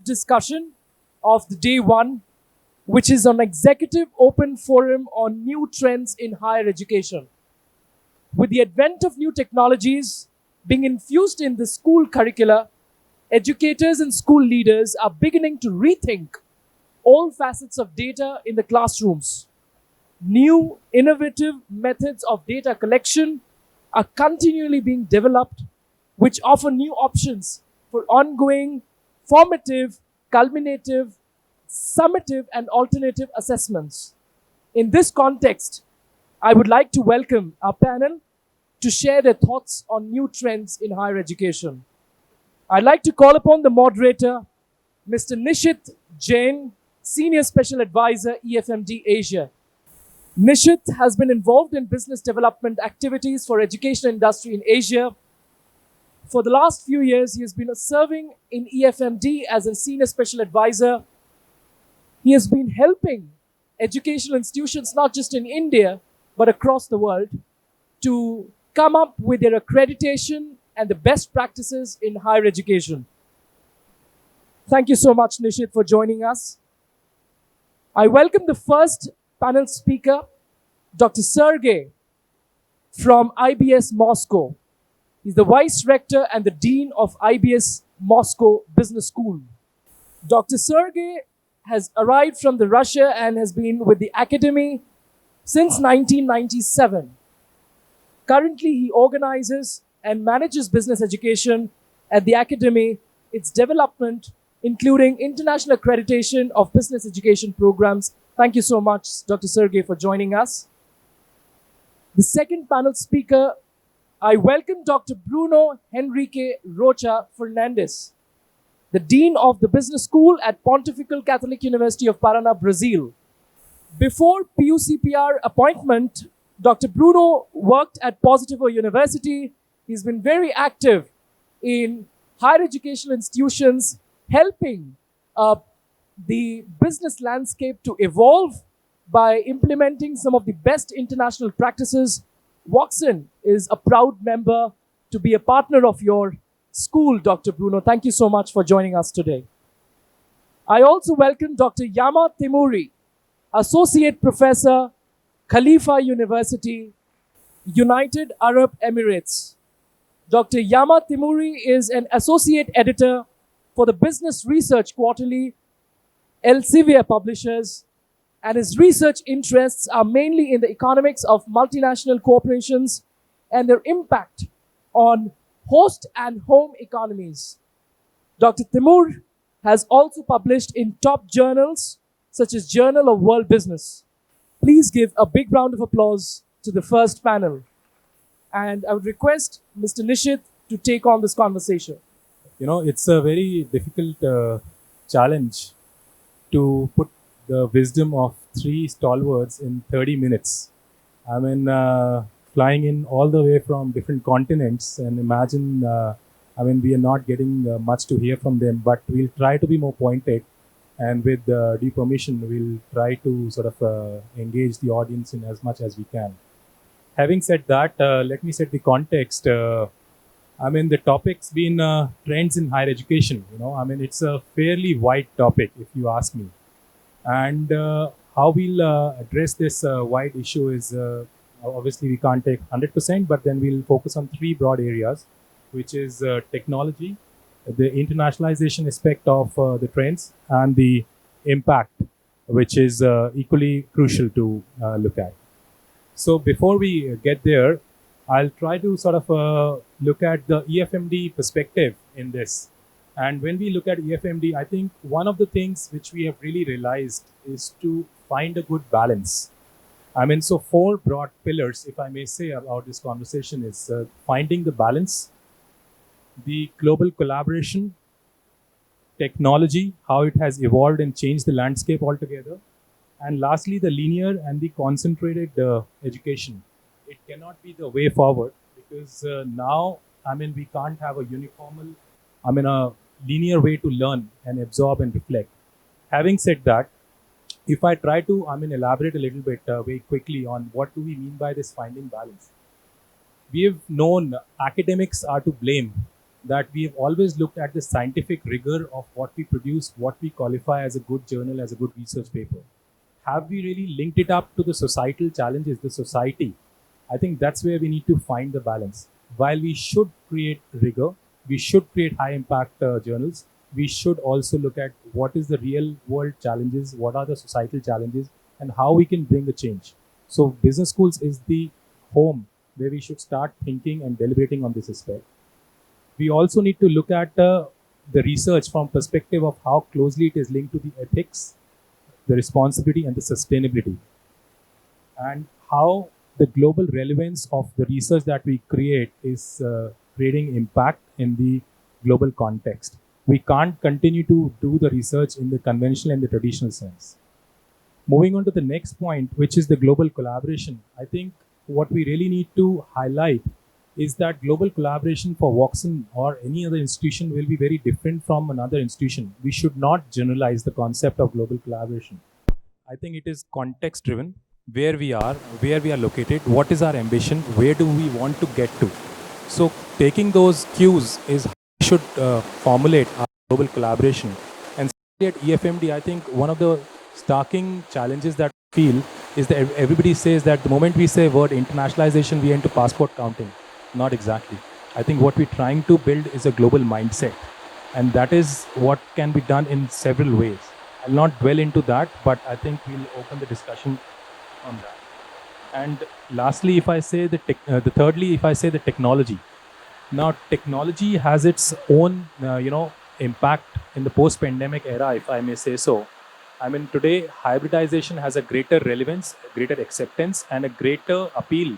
discussion of the day one, which is an executive open forum on new trends in higher education. With the advent of new technologies being infused in the school curricula, educators and school leaders are beginning to rethink all facets of data in the classrooms. New, innovative methods of data collection are continually being developed, which offer new options for ongoing, formative, culminative, summative, and alternative assessments. In this context, I would like to welcome our panel to share their thoughts on new trends in higher education. I'd like to call upon the moderator, Mr. Nishit Jain, Senior Special Advisor, EFMD Asia. Nishit has been involved in business development activities for education industry in Asia. For the last few years, he has been serving in EFMD as a Senior Special Advisor. He has been helping educational institutions, not just in India, but across the world, to come up with their accreditation and the best practices in higher education. Thank you so much, Nishit, for joining us. I welcome the first panel speaker, Dr. Segey from IBS Moscow. He's the Vice Rector and the Dean of IBS Moscow Business School. Dr. Segey has arrived from Russia and has been with the academy since 1997. Currently, he organizes and manages business education at the academy, its development, including international accreditation of business education programs. Thank you so much, Dr. Segey, for joining us. The second panel speaker, I welcome Dr. Bruno Henrique Rocha Fernandes, the Dean of the Business School at Pontifical Catholic University of Paraná, Brazil. Before PUCPR appointment, Dr. Bruno worked at Positivo University. He's been very active in higher educational institutions, helping the business landscape to evolve by implementing some of the best international practices. Watson is a proud member to be a partner of your school, Dr. Bruno. Thank you so much for joining us today. I also welcome Dr. Yama Temouri, Associate Professor, Khalifa University, United Arab Emirates. Dr. Yama Temouri is an Associate Editor for the Business Research Quarterly, Elsevier Publishers, and his research interests are mainly in the economics of multinational corporations and their impact on host and home economies. Dr. Temour has also published in top journals such as Journal of World Business. Please give a big round of applause to the first panel. And I would request Mr. Nishit to take on this conversation. You know, it's a very difficult challenge to put the wisdom of three stalwarts in 30 minutes. I mean, flying in all the way from different continents, and imagine, we are not getting much to hear from them, but we'll try to be more pointed. And with due permission, we'll try to sort of engage the audience in as much as we can. Having said that, let me set the context. The topic's been trends in higher education. It's a fairly wide topic, if you ask me. And how we'll address this wide issue is, obviously we can't take 100%, but then we'll focus on three broad areas, which is technology, the internationalization aspect of the trends, and the impact, which is equally crucial to look at. So before we get there, I'll try to sort of look at the EFMD perspective in this. And when we look at EFMD, I think one of the things which we have really realized is to find a good balance. So four broad pillars, if I may say, about this conversation is finding the balance, the global collaboration, technology, how it has evolved and changed the landscape altogether, and lastly, the linear and the concentrated education. It cannot be the way forward because now, we can't have a uniform, a linear way to learn and absorb and reflect. Having said that, if I try to, elaborate a little bit very quickly on what do we mean by this finding balance. We have known academics are to blame that we have always looked at the scientific rigor of what we produce, what we qualify as a good journal, as a good research paper. Have we really linked it up to the societal challenges, the society? I think that's where we need to find the balance. While we should create rigor, we should create high impact journals, we should also look at what is the real world challenges, what are the societal challenges, and how we can bring a change. So business schools is the home where we should start thinking and deliberating on this aspect. We also need to look at the research from perspective of how closely it is linked to the ethics, the responsibility, and the sustainability, and how the global relevance of the research that we create is creating impact in the global context. We can't continue to do the research in the conventional and the traditional sense. Moving on to the next point, which is the global collaboration, I think what we really need to highlight is that global collaboration for Voxen or any other institution will be very different from another institution. We should not generalize the concept of global collaboration. I think it is context driven, where we are located, what is our ambition, where do we want to get to. So taking those cues is how we should formulate our global collaboration. And at EFMD, I think one of the starking challenges that I feel is that everybody says that the moment we say word internationalization, we enter passport counting. Not exactly. I think what we're trying to build is a global mindset. And that is what can be done in several ways. I'll not dwell into that, but I think we'll open the discussion on that. And lastly, if I say thirdly, if I say the technology. Now, technology has its own, impact in the post-pandemic era, if I may say so. I mean, today, hybridization has a greater relevance, greater acceptance, and a greater appeal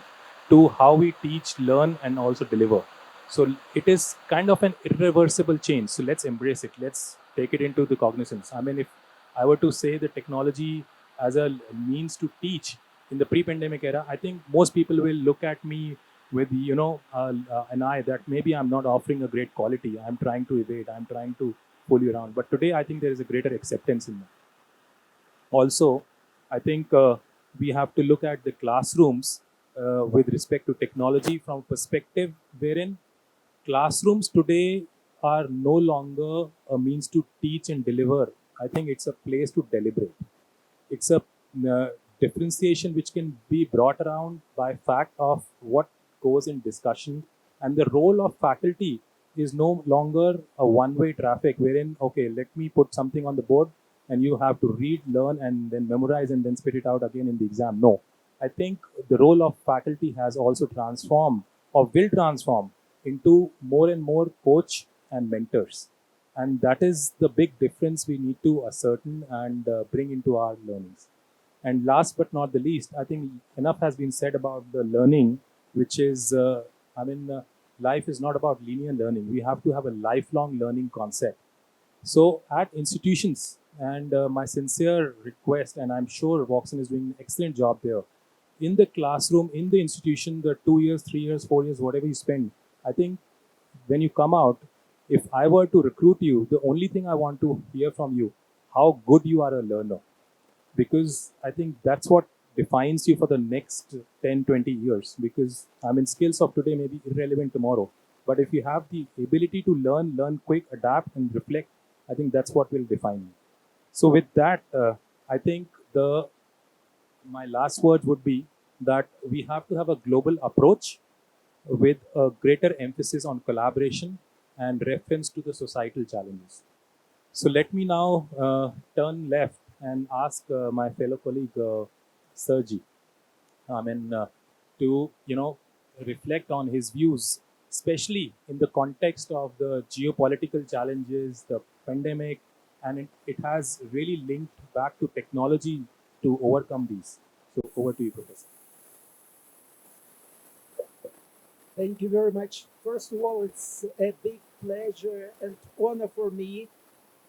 to how we teach, learn, and also deliver. So it is kind of an irreversible change. So let's embrace it. Let's take it into the cognizance. I mean, if I were to say the technology as a means to teach in the pre-pandemic era, I think most people will look at me with an eye that maybe I'm not offering a great quality. I'm trying to evade. I'm trying to pull you around. But today, I think there is a greater acceptance in that. Also, I think we have to look at the classrooms with respect to technology from perspective wherein classrooms today are no longer a means to teach and deliver. I think it's a place to deliberate. It's a differentiation which can be brought around by fact of what goes in discussion, and the role of faculty is no longer a one-way traffic wherein, okay, let me put something on the board and you have to read, learn, and then memorize and then spit it out again in the exam. No, I think the role of faculty has also transformed or will transform into more and more coach and mentors. And that is the big difference we need to ascertain and bring into our learnings. And last but not the least, I think enough has been said about the learning, which is, life is not about linear learning. We have to have a lifelong learning concept. So at institutions, and my sincere request, and I'm sure Voxen is doing an excellent job there, in the classroom, in the institution, the 2 years, 3 years, 4 years, whatever you spend, I think when you come out, if I were to recruit you, the only thing I want to hear from you, how good you are a learner. Because I think that's what defines you for the next 10, 20 years. Because skills of today may be irrelevant tomorrow. But if you have the ability to learn quick, adapt, and reflect, I think that's what will define you. So with that, I think my last words would be that we have to have a global approach with a greater emphasis on collaboration and reference to the societal challenges. So let me now turn left and ask my fellow colleague, Sergi, to reflect on his views, especially in the context of the geopolitical challenges, the pandemic, and it has really linked back to technology to overcome these. So over to you, Professor. Thank you very much. First of all, it's a big pleasure and honor for me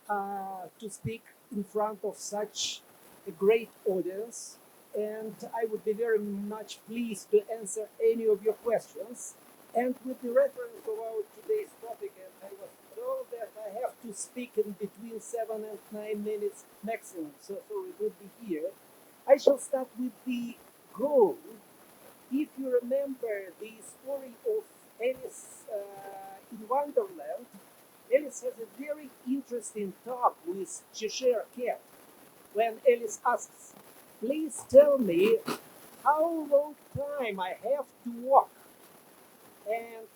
to speak in front of such a great audience. And I would be very much pleased to answer any of your questions. And with the reference of our today's topic, I was told that I have to speak in between 7 and 9 minutes maximum. So it would be here. I shall start with the goal. If you remember the story of Alice in Wonderland, Alice has a very interesting talk with Cheshire Cat. When Alice asks, please tell me how long time I have to walk and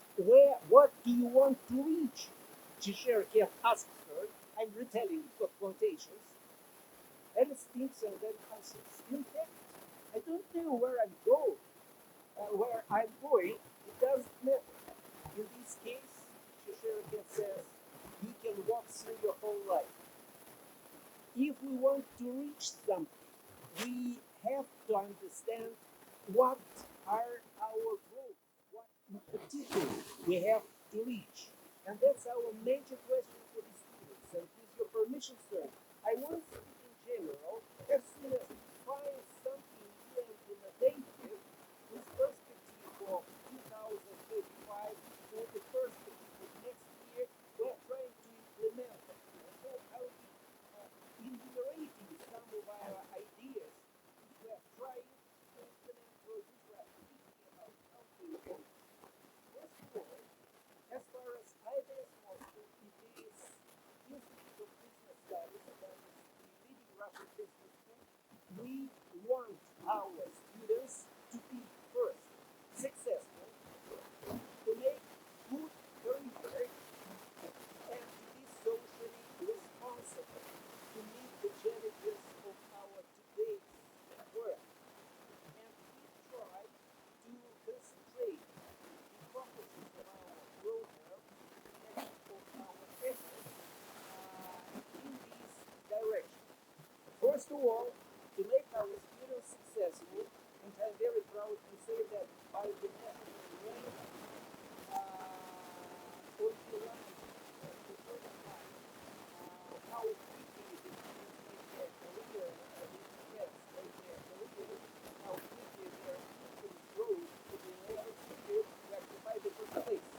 what do you want to reach? Cheshire Cat asks her. I'm retelling the quotations. Alice thinks and then answers, in fact, I don't know where I'm going. It doesn't matter. In this case, Cheshire Cat says, you can walk through your whole life. If we want to reach something, we have to understand what are our goals, what in particular we have to reach. And that's our major question for the students. And with your permission, sir, I want to speak in general, as soon as we find something new and innovative, with perspective of 2035 or the perspective of next year, we're trying to implement it. And so I'll be enumerating some of our ideas we are trying to implement for this activity about how to implement. First of all, as far as HyBiz Moscow, it is Institute of Business Studies and that is the leading Russian business school. We want our students to be first successful, to make good career, and to be socially responsible, to meet the challenges of our today's world. And we try to concentrate the focuses of our program and of our efforts in this direction. First of all, to make our students successful, and I'm very proud to say that by the national rank on July the 29th, how quickly the students make their career in defense, make their career, how quickly their income grows to the level to occupy the first place.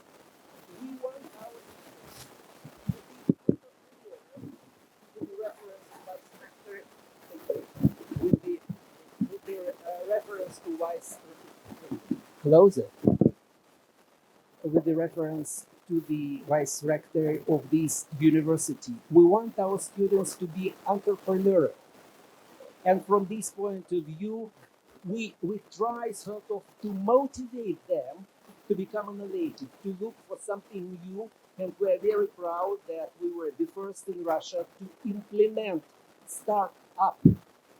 We want our students to be entrepreneurs with the reference to vice with the reference to vice closer with the reference to the vice rector of this university. We want our students to be entrepreneurial. And from this point of view, we try sort of to motivate them to become innovative, to look for something new. And we're very proud that we were the first in Russia to implement startup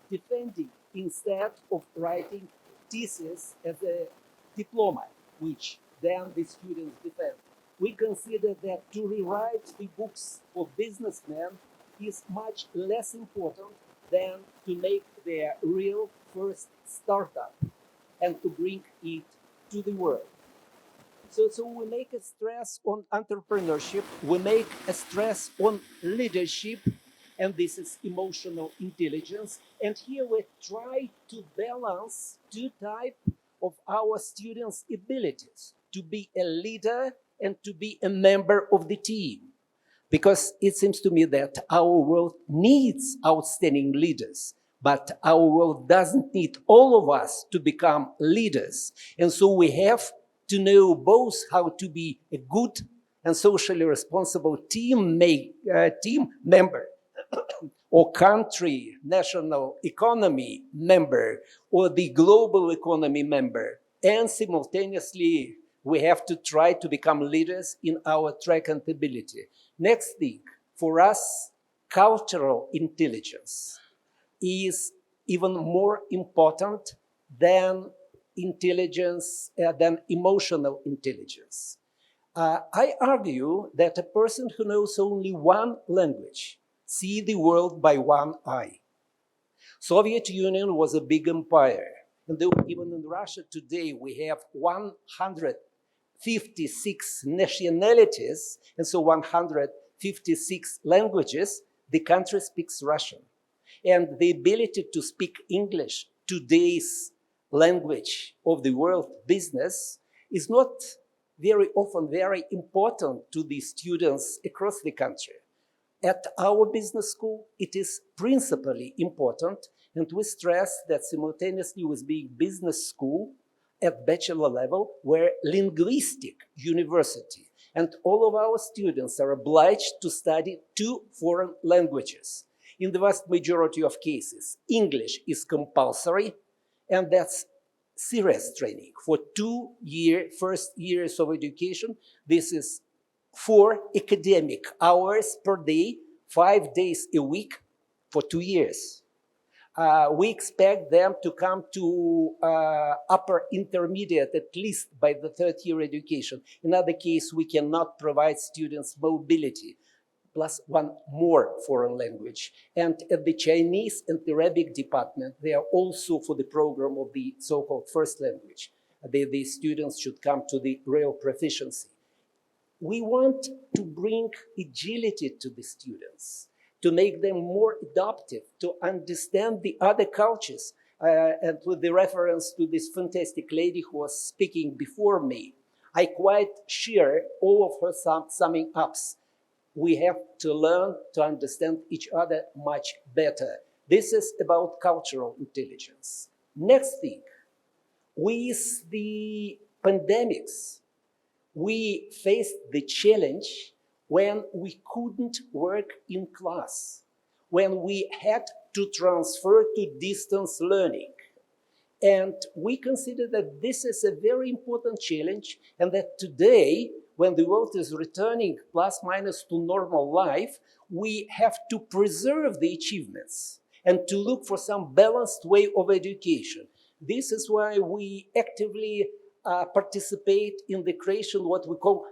defending instead of writing thesis as a diploma, which then the students defend. We consider that to rewrite the books for businessmen is much less important than to make their real first startup and to bring it to the world. So we make a stress on entrepreneurship, we make a stress on leadership, and this is emotional intelligence. And here we try to balance two types of our students' abilities, to be a leader and to be a member of the team. Because it seems to me that our world needs outstanding leaders, but our world doesn't need all of us to become leaders. And so we have to know both how to be a good and socially responsible team member, or country, national economy member, or the global economy member. And simultaneously, we have to try to become leaders in our track and ability. Next thing, for us, cultural intelligence is even more important than intelligence, than emotional intelligence. I argue that a person who knows only one language sees the world by one eye. Soviet Union was a big empire. And though even in Russia today we have 156 nationalities, and so 156 languages, the country speaks Russian. And the ability to speak English, today's language of the world business, is not very often very important to the students across the country. At our business school, it is principally important, and we stress that simultaneously with being business school at bachelor level, we're linguistic university. And all of our students are obliged to study 2 foreign languages. In the vast majority of cases, English is compulsory, and that's serious training. For 2 first years of education, this is 4 academic hours per day, 5 days a week for 2 years. We expect them to come to upper intermediate at least by the 3rd year education. In other case, we cannot provide students mobility, plus 1 more foreign language. And at the Chinese and Arabic department, they are also for the program of the so-called first language. The students should come to the real proficiency. We want to bring agility to the students, to make them more adaptive, to understand the other cultures. And with the reference to this fantastic lady who was speaking before me, I quite share all of her summing ups. We have to learn to understand each other much better. This is about cultural intelligence. Next thing, with the pandemics, we faced the challenge when we couldn't work in class, when we had to transfer to distance learning. And we consider that this is a very important challenge, and that today, when the world is returning plus minus to normal life, we have to preserve the achievements and to look for some balanced way of education. This is why we actively participate in the creation of what we call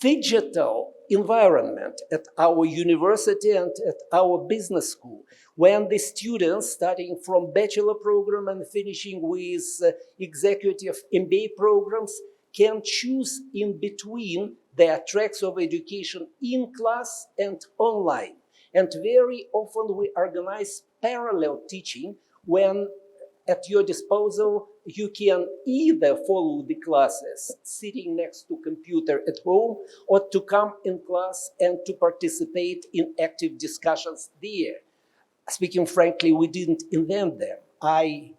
digital environment at our university and at our business school, when the students starting from bachelor program and finishing with executive MBA programs can choose in between their tracks of education in class and online. And very often we organize parallel teaching when at your disposal, you can either follow the classes sitting next to computer at home or to come in class and to participate in active discussions there. Speaking frankly, we didn't invent them. I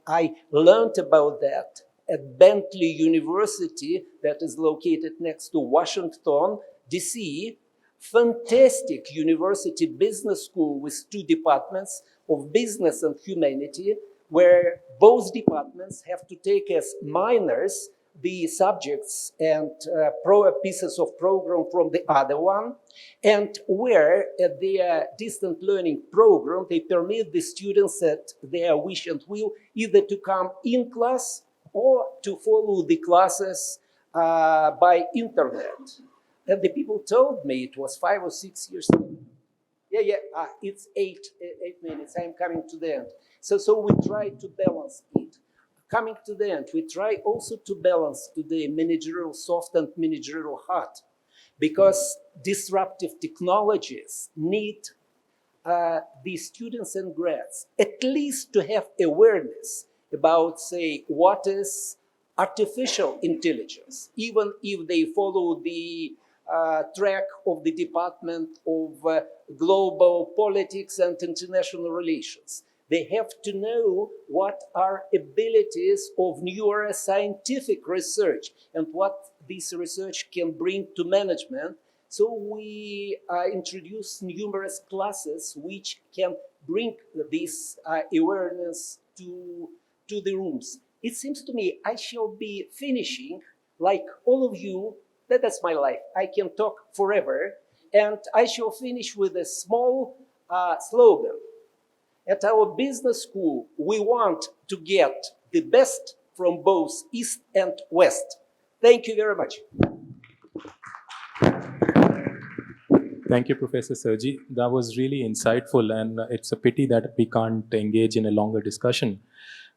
learned about that at Bentley University, that is located next to Washington, DC. Fantastic university business school with 2 departments of business and humanity, where both departments have to take as minors the subjects and pieces of program from the other one, and where at their distant learning program, they permit the students at their wish and will either to come in class or to follow the classes by internet. And the people told me it was 5 or 6 years ago. It's 8 minutes. I'm coming to the end. So we try to balance it. Coming to the end, we try also to balance to the managerial soft and managerial hard, because disruptive technologies need the students and grads at least to have awareness about, say, what is artificial intelligence, even if they follow the track of the Department of Global Politics and International Relations. They have to know what are abilities of neuroscientific research and what this research can bring to management. So we introduce numerous classes which can bring this awareness to the rooms. It seems to me I shall be finishing, like all of you, that's my life. I can talk forever, and I shall finish with a small slogan. At our business school, we want to get the best from both East and West. Thank you very much. Thank you, Professor Sergey. That was really insightful, and it's a pity that we can't engage in a longer discussion.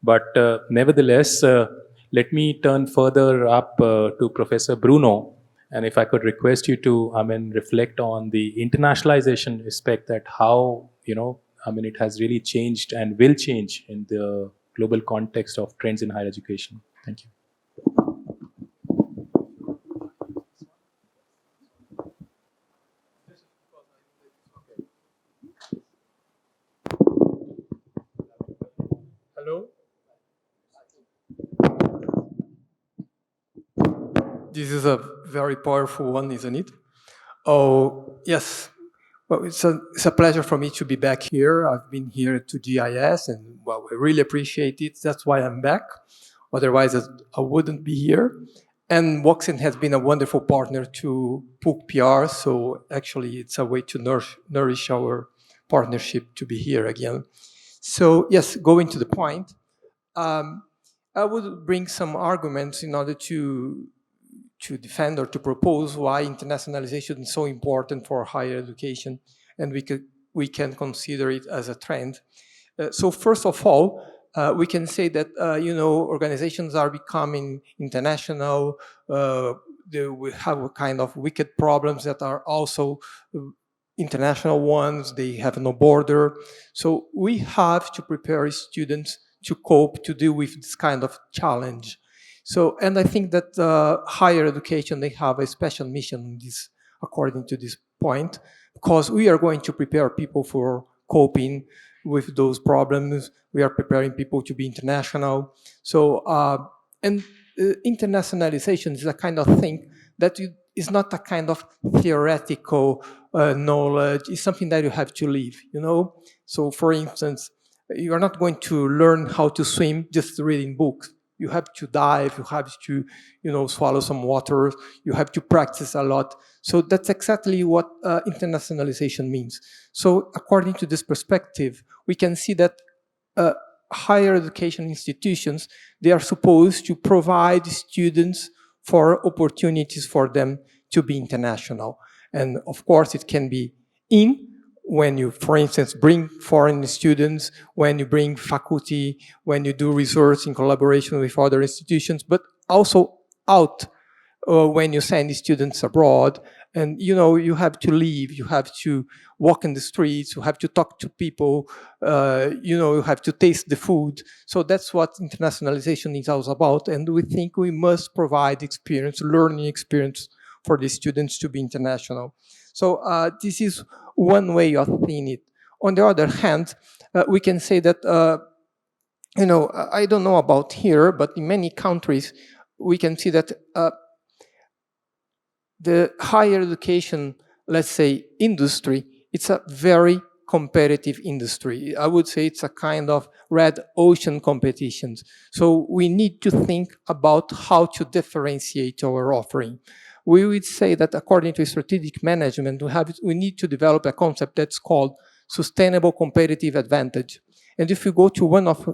But nevertheless, let me turn further up to Professor Bruno. And if I could request you to, reflect on the internationalization aspect, that how, it has really changed and will change in the global context of trends in higher education. Thank you. Hello? This is a very powerful one, isn't it? Oh, yes. Well, it's a pleasure for me to be back here. I've been here to GIS, and well, I really appreciate it. That's why I'm back. Otherwise, I wouldn't be here. And Woxen has been a wonderful partner to PUC PR, so actually it's a way to nourish our partnership to be here again. So yes, going to the point, I would bring some arguments in order to defend or to propose why internationalization is so important for higher education, and we can consider it as a trend. So first of all, we can say that organizations are becoming international. We have a kind of wicked problems that are also international ones. They have no border. So we have to prepare students to cope, to deal with this kind of challenge. So, and I think that higher education, they have a special mission in this, according to this point, because we are going to prepare people for coping with those problems. We are preparing people to be international. So, internationalization is a kind of thing that is not a kind of theoretical knowledge. It's something that you have to live, So, for instance, you are not going to learn how to swim just reading books. You have to dive, you have to, swallow some water, you have to practice a lot. So that's exactly what internationalization means. So according to this perspective, we can see that higher education institutions, they are supposed to provide students for opportunities for them to be international. And of course, it can be when you, for instance, bring foreign students, when you bring faculty, when you do research in collaboration with other institutions, but also out when you send students abroad. And, you have to leave, you have to walk in the streets, you have to talk to people, you have to taste the food. So that's what internationalization is all about. And we think we must provide learning experience for the students to be international. So this is one way of seeing it. On the other hand, we can say that, I don't know about here, but in many countries, we can see that the higher education, let's say, industry, it's a very competitive industry. I would say it's a kind of red ocean competitions. So we need to think about how to differentiate our offering. We would say that according to strategic management, we need to develop a concept that's called sustainable competitive advantage. And if you go to one of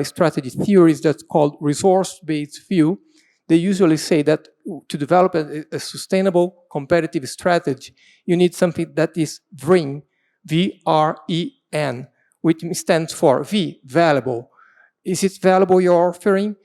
strategy theories that's called resource-based view, they usually say that to develop a sustainable competitive strategy, you need something that is VREN, V-R-E-N, which stands for V, valuable. Is it valuable you're offering?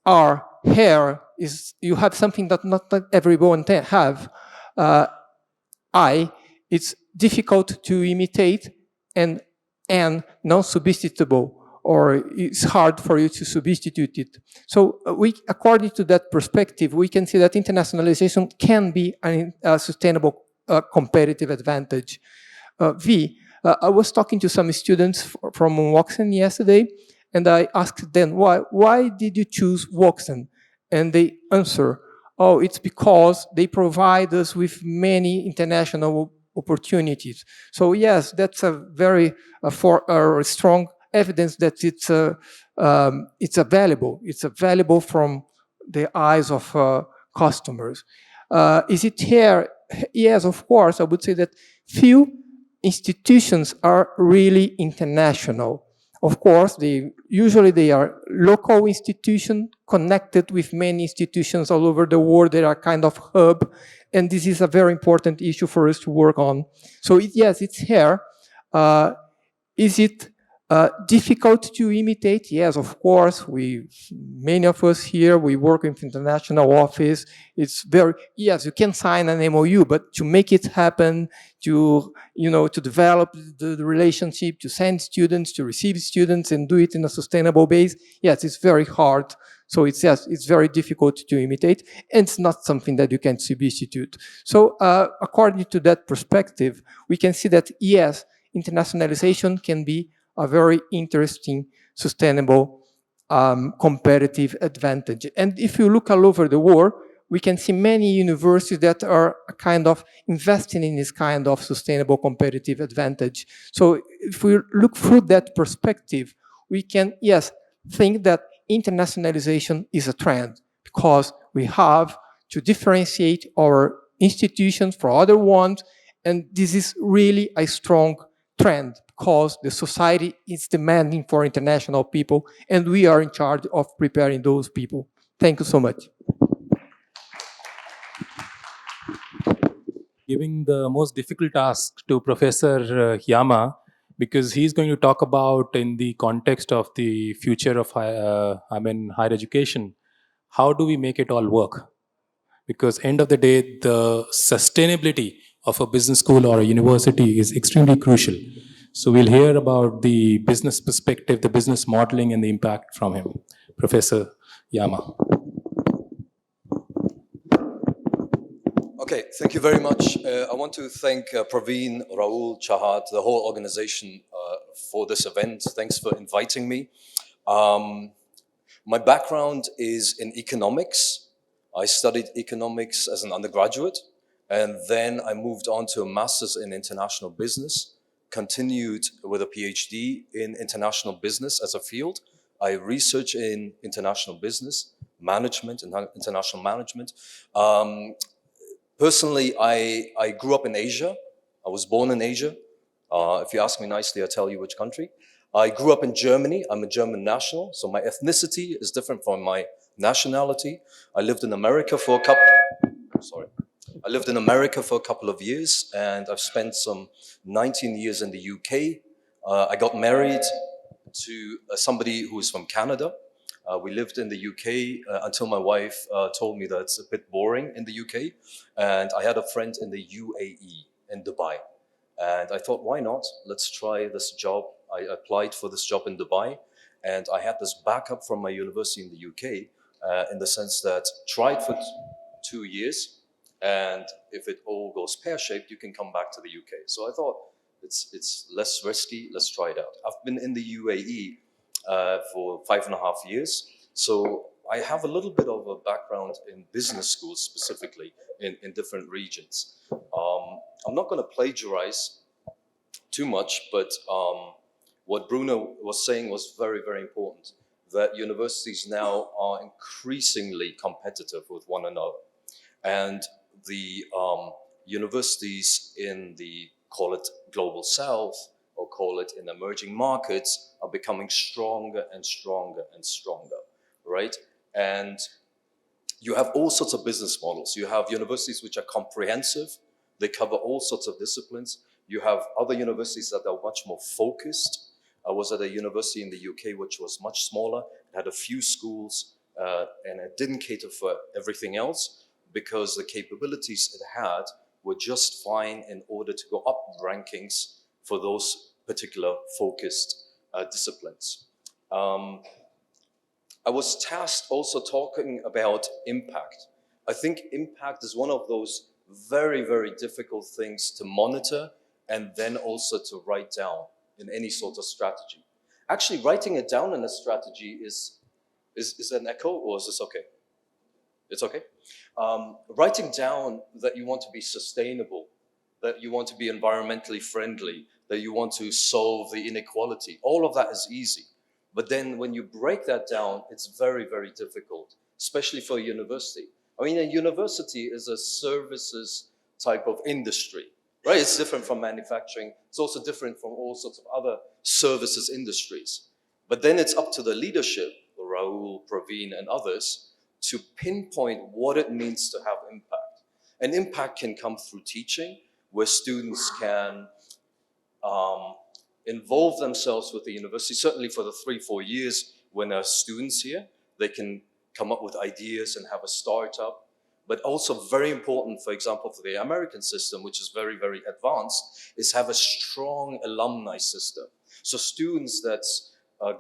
R, hair, is you have something that not everyone have. I, it's difficult to imitate, and N, non-substitutable, or it's hard for you to substitute it. So according to that perspective, we can see that internationalization can be a sustainable competitive advantage. I was talking to some students from Woxen yesterday, and I asked them, why did you choose Woxen? And they answer, oh, it's because they provide us with many international opportunities. So yes, that's a very strong evidence that it's valuable from the eyes of customers. Is it here? Yes, of course. I would say that few institutions are really international. Of course, usually they are local institutions connected with many institutions all over the world. They are kind of hub, and this is a very important issue for us to work on. So yes, it's here. Is it difficult to imitate? Yes, of course. Many of us here, we work with international office. Yes, you can sign an MOU, but to make it happen, to develop the relationship, to send students, to receive students, and do it in a sustainable base, yes, it's very hard. So it's very difficult to imitate, and it's not something that you can substitute. So according to that perspective, we can see that yes, internationalization can be a very interesting, sustainable, competitive advantage. And if you look all over the world, we can see many universities that are kind of investing in this kind of sustainable competitive advantage. So if we look through that perspective, we can, yes, think that internationalization is a trend because we have to differentiate our institutions from other ones, and this is really a strong trend because the society is demanding for international people, and we are in charge of preparing those people. Thank you so much. Giving the most difficult task to Professor Yama, because he's going to talk about in the context of the future of higher education, how do we make it all work? Because end of the day, the sustainability of a business school or a university is extremely crucial. So we'll hear about the business perspective, the business modeling, and the impact from him. Professor Yama. Okay, thank you very much. I want to thank Praveen, Raul, Chahat, the whole organization for this event. Thanks for inviting me. My background is in economics. I studied economics as an undergraduate, and then I moved on to a master's in international business, continued with a PhD in international business as a field. I research in international business, management, and international management. Personally, I grew up in Asia. I was born in Asia. If you ask me nicely, I'll tell you which country. I grew up in Germany. I'm a German national, so my ethnicity is different from my nationality. I lived in America for a couple of years, and I've spent some 19 years in the UK. I got married to somebody who is from Canada. We lived in the UK until my wife told me that it's a bit boring in the UK. And I had a friend in the UAE, in Dubai. And I thought, why not? Let's try this job. I applied for this job in Dubai. And I had this backup from my university in the UK in the sense that tried for 2 years. And if it all goes pear-shaped, you can come back to the UK. So I thought, it's less risky. Let's try it out. I've been in the UAE for 5.5 years. So I have a little bit of a background in business schools, specifically in different regions. I'm not going to plagiarize too much, but what Bruno was saying was very, very important, that universities now are increasingly competitive with one another. And the universities in the, call it global south, or call it in emerging markets, are becoming stronger and stronger and stronger, right? And you have all sorts of business models. You have universities which are comprehensive. They cover all sorts of disciplines. You have other universities that are much more focused. I was at a university in the UK which was much smaller. It had a few schools and it didn't cater for everything else because the capabilities it had were just fine in order to go up rankings for those particular focused disciplines. I was tasked also talking about impact. I think impact is one of those very, very difficult things to monitor and then also to write down in any sort of strategy. Actually, writing it down in a strategy is an echo, or is this okay? It's okay? Writing down that you want to be sustainable, that you want to be environmentally friendly, that you want to solve the inequality, all of that is easy. But then when you break that down, it's very, very difficult, especially for a university. I mean, a university is a services type of industry, right? It's different from manufacturing. It's also different from all sorts of other services industries. But then it's up to the leadership, Raul, Praveen, and others, to pinpoint what it means to have impact. And impact can come through teaching, where students can involve themselves with the university. Certainly for the 3-4 years when there are students here, they can come up with ideas and have a startup. But also very important, for example, for the American system, which is very, very advanced, is have a strong alumni system. So students that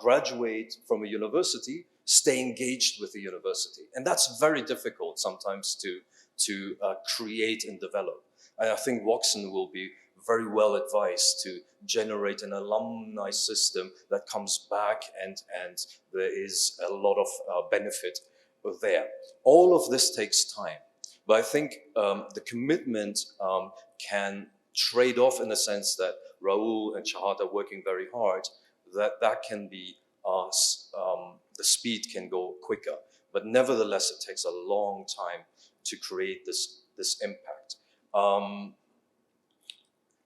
graduate from a university stay engaged with the university. And that's very difficult sometimes to create and develop. And I think Watson will be very well advised to generate an alumni system that comes back and there is a lot of benefit there. All of this takes time. But I think the commitment can trade off in the sense that Raul and Chahat are working very hard, that can be, the speed can go quicker. But nevertheless, it takes a long time to create this impact.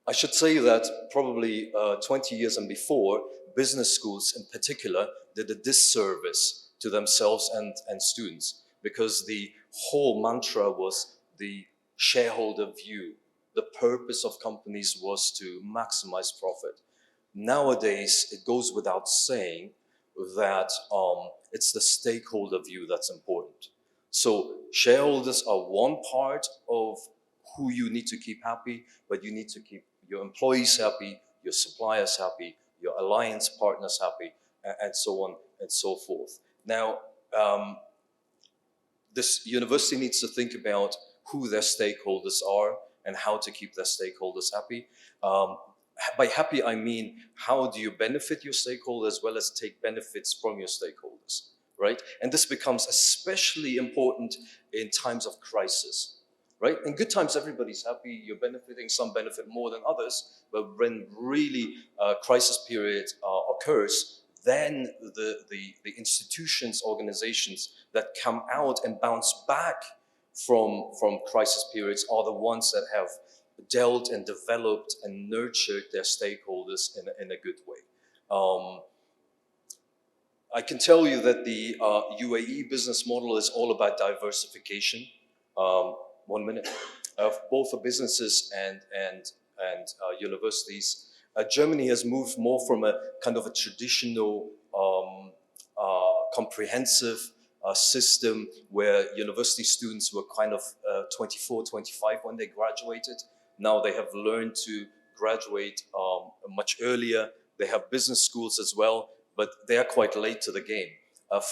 I should say that probably 20 years and before, business schools in particular did a disservice to themselves and students, because the whole mantra was the shareholder view. The purpose of companies was to maximize profit. Nowadays, it goes without saying that it's the stakeholder view that's important. So shareholders are one part of who you need to keep happy, but you need to keep your employees happy, your suppliers happy, your alliance partners happy, and so on and so forth. Now, this university needs to think about who their stakeholders are and how to keep their stakeholders happy. By happy, I mean, how do you benefit your stakeholders as well as take benefits from your stakeholders, right? And this becomes especially important in times of crisis, right? In good times, everybody's happy, you're benefiting, some benefit more than others, but when really crisis period occurs, then the institutions, organizations that come out and bounce back from crisis periods are the ones that have dealt and developed and nurtured their stakeholders in a good way. I can tell you that the UAE business model is all about diversification. 1 minute. Both for businesses and universities. Germany has moved more from a kind of a traditional comprehensive system where university students were kind of 24, 25 when they graduated. Now they have learned to graduate much earlier. They have business schools as well, but they are quite late to the game.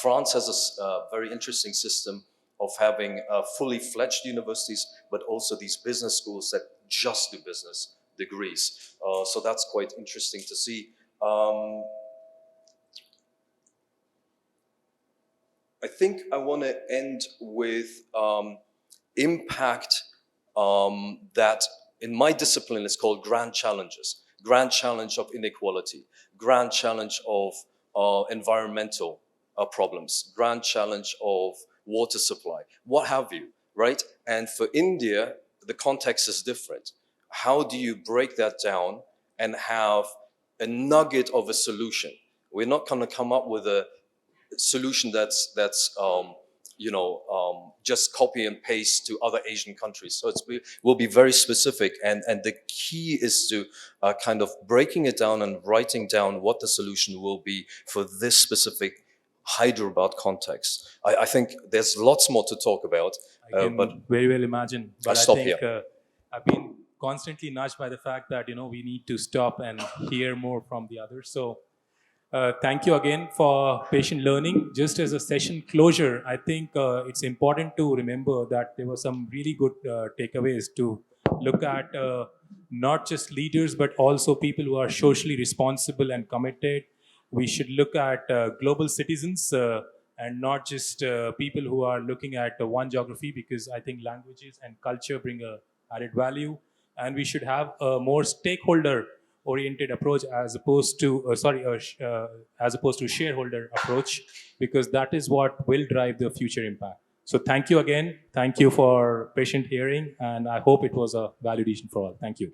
France has a very interesting system of having fully fledged universities, but also these business schools that just do business degrees. So that's quite interesting to see. I think I want to end with impact that in my discipline is called grand challenges. Grand challenge of inequality, grand challenge of environmental problems, grand challenge of water supply, what have you, right? And for India, the context is different. How do you break that down and have a nugget of a solution? We're not going to come up with a solution that's just copy and paste to other Asian countries. So will be very specific, and the key is to kind of breaking it down and writing down what the solution will be for this specific Hyderabad context. I think there's lots more to talk about. I can but very well imagine. But I stop think here. I've been constantly nudged by the fact that we need to stop and hear more from the others. So thank you again for patient learning. Just as a session closure, I think it's important to remember that there were some really good takeaways to look at not just leaders, but also people who are socially responsible and committed. We should look at global citizens and not just people who are looking at one geography, because I think languages and culture bring a added value. And we should have a more stakeholder-oriented approach as opposed to shareholder approach, because that is what will drive the future impact. So thank you again. Thank you for patient hearing, and I hope it was a validation for all. Thank you.